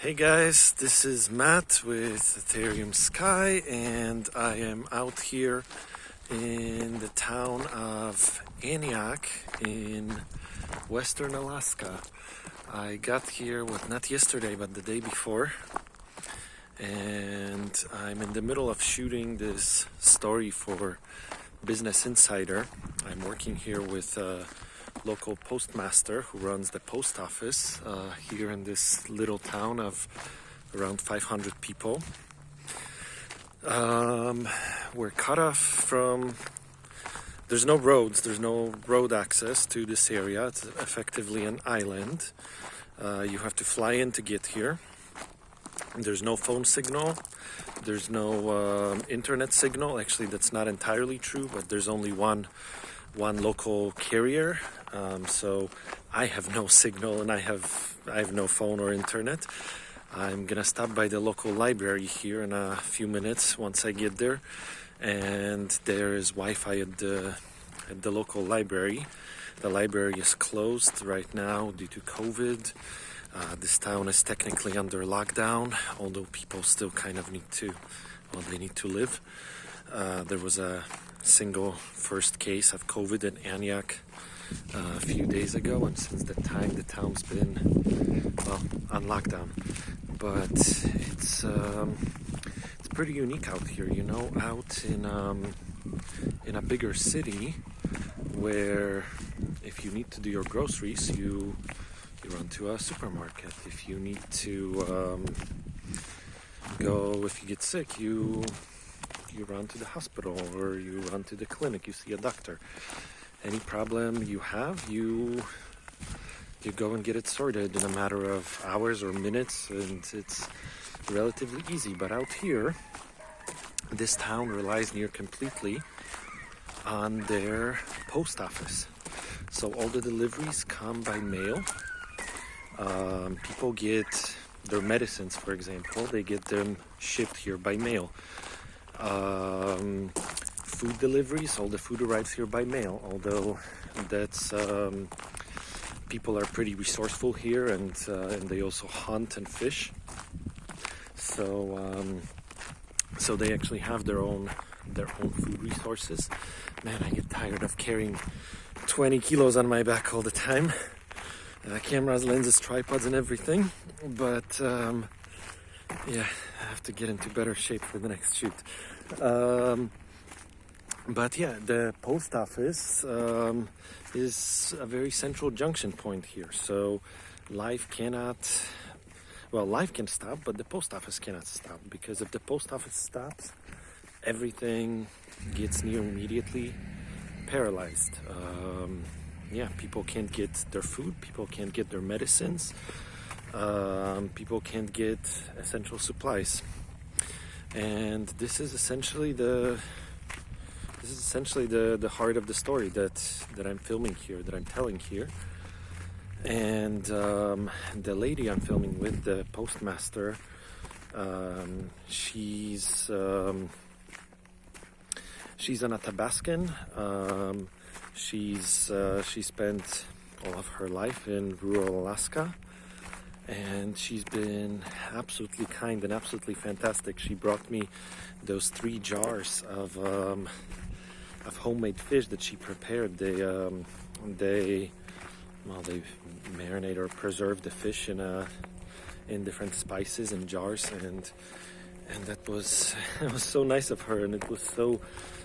Hey guys, this is Matt with Etherium Sky, and I am out here in the town of Aniak in western Alaska. I got here, not yesterday, but the day before, and I'm in the middle of shooting this story for Business Insider. I'm working here with local postmaster who runs the post office here in this little town of around 500 people. We're cut off from, there's no roads, there's no road access to this area. It's effectively an island. You have to fly in to get here. There's no phone signal, there's no internet signal. Actually, that's not entirely true, but there's only one local carrier, so I have no signal and I have no phone or internet. I'm gonna stop by the local library here in a few minutes once I get there, and there is Wi-Fi at the local library. The library is closed right now due to COVID. This town is technically under lockdown, although people still kind of need to live. There was a single first case of COVID in Aniak a few days ago, and since that time the town's been on lockdown. But it's pretty unique out here, out in a bigger city where if you need to do your groceries, you run to a supermarket. If you need to if you get sick, you run to the hospital or you run to the clinic, you see a doctor. Any problem you have, you go and get it sorted in a matter of hours or minutes, and it's relatively easy. But out here, this town relies near completely on their post office. So all the deliveries come by mail. People get their medicines, for example, they get them shipped here by mail. Food deliveries, all the food arrives here by mail, although that's people are pretty resourceful here, and they also hunt and fish, so they actually have their own food resources. Man, I get tired of carrying 20 kilos on my back all the time. Cameras, lenses, tripods, and everything, but yeah, I have to get into better shape for the next shoot. But yeah, the post office is a very central junction point here. So life can stop, but the post office cannot stop, because if the post office stops, everything gets near immediately paralyzed. People can't get their food, people can't get their medicines, people can't get essential supplies. And this is essentially the heart of the story that I'm filming here, that I'm telling here. And the lady I'm filming with, the postmaster, she's an Athabascan. She spent all of her life in rural Alaska, and she's been absolutely kind and absolutely fantastic. She brought me those 3 jars of homemade fish that she prepared. They marinate or preserve the fish in different spices and jars, and that was it was so nice of her, and it was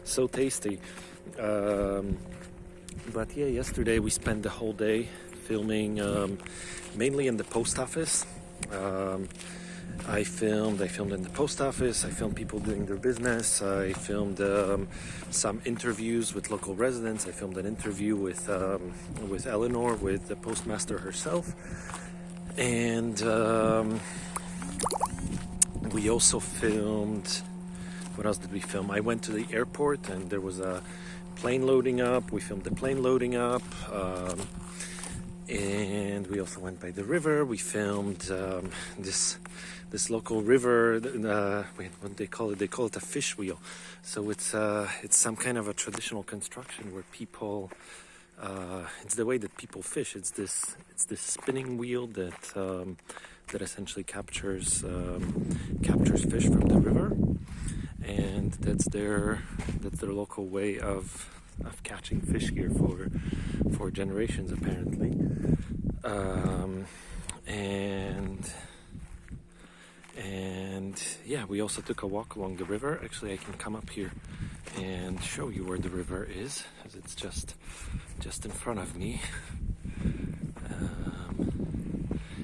so tasty. But yeah, yesterday we spent the whole day filming, mainly in the post office. I filmed in the post office. I filmed people doing their business. I filmed some interviews with local residents. I filmed an interview with Eleanor, with the postmaster herself, and we also filmed. What else did we film? I went to the airport, and there was a plane loading up. We filmed the plane loading up. And we also went by the river. We filmed this local river. What they call it? They call it a fish wheel. So it's some kind of a traditional construction where people. It's the way that people fish. It's this spinning wheel that that essentially captures fish from the river, and that's their local way of catching fish here for generations apparently. And yeah, we also took a walk along the river. Actually, I can come up here and show you where the river is, as it's just in front of me.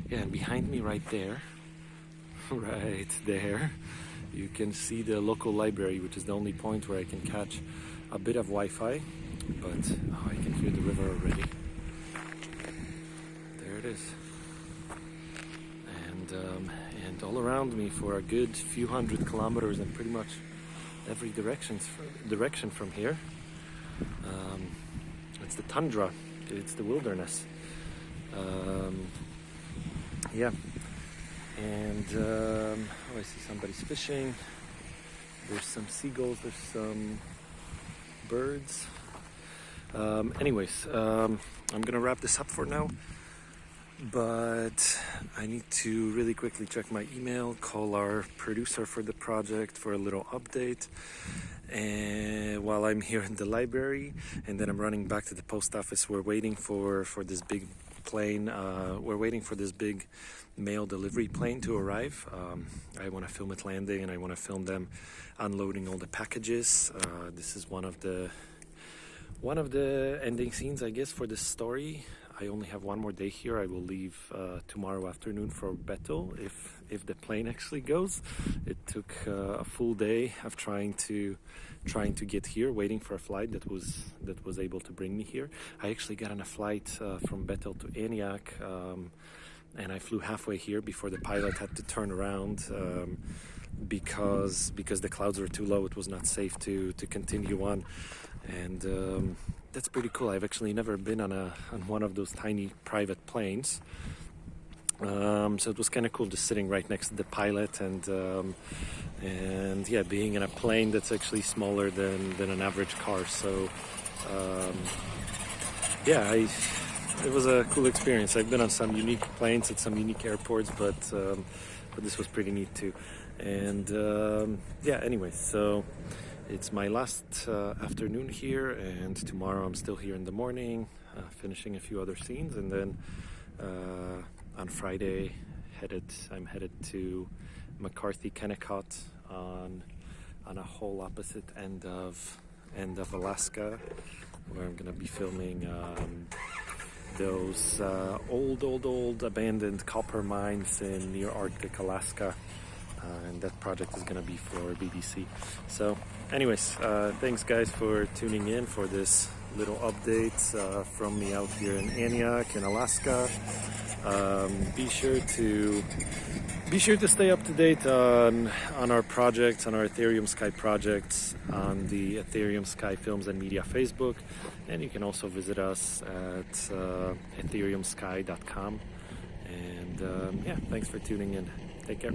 Yeah, and behind me right there, you can see the local library, which is the only point where I can catch a bit of Wi-Fi, but I can hear the river already. There it is. And all around me for a good few hundred kilometers and pretty much every direction from here, it's the tundra, it's the wilderness. Yeah, and I see somebody's fishing. There's some seagulls, there's some birds. Anyways, I'm gonna wrap this up for now, but I need to really quickly check my email, call our producer for the project for a little update, and while I'm here in the library, and then I'm running back to the post office. We're waiting for this big plane. We're waiting for this big mail delivery plane to arrive. I want to film it landing, and I want to film them unloading all the packages. This is one of the ending scenes, I guess, for this story. I only have one more day here. I will leave tomorrow afternoon for Bethel if the plane actually goes. It took a full day of trying to get here, waiting for a flight that was able to bring me here. I actually got on a flight from Bethel to Aniak, and I flew halfway here before the pilot had to turn around because the clouds were too low. It was not safe to continue on, and that's pretty cool. I've actually never been on one of those tiny private planes, so it was kind of cool just sitting right next to the pilot and yeah, being in a plane that's actually smaller than an average car. So yeah, it was a cool experience. I've been on some unique planes at some unique airports, but this was pretty neat too. And yeah, anyway, so it's my last afternoon here, and tomorrow I'm still here in the morning, finishing a few other scenes, and then on Friday I'm headed to McCarthy, Kennecott, on a whole opposite end of Alaska, where I'm gonna be filming those old abandoned copper mines in near Arctic Alaska. And that project is going to be for BBC. So anyways, thanks guys for tuning in for this little update from me out here in Aniak in Alaska. Be sure to stay up to date on our projects, on our Etherium Sky projects, on the Etherium Sky Films and Media Facebook, and you can also visit us at ethereumsky.com. And yeah, thanks for tuning in. Take care.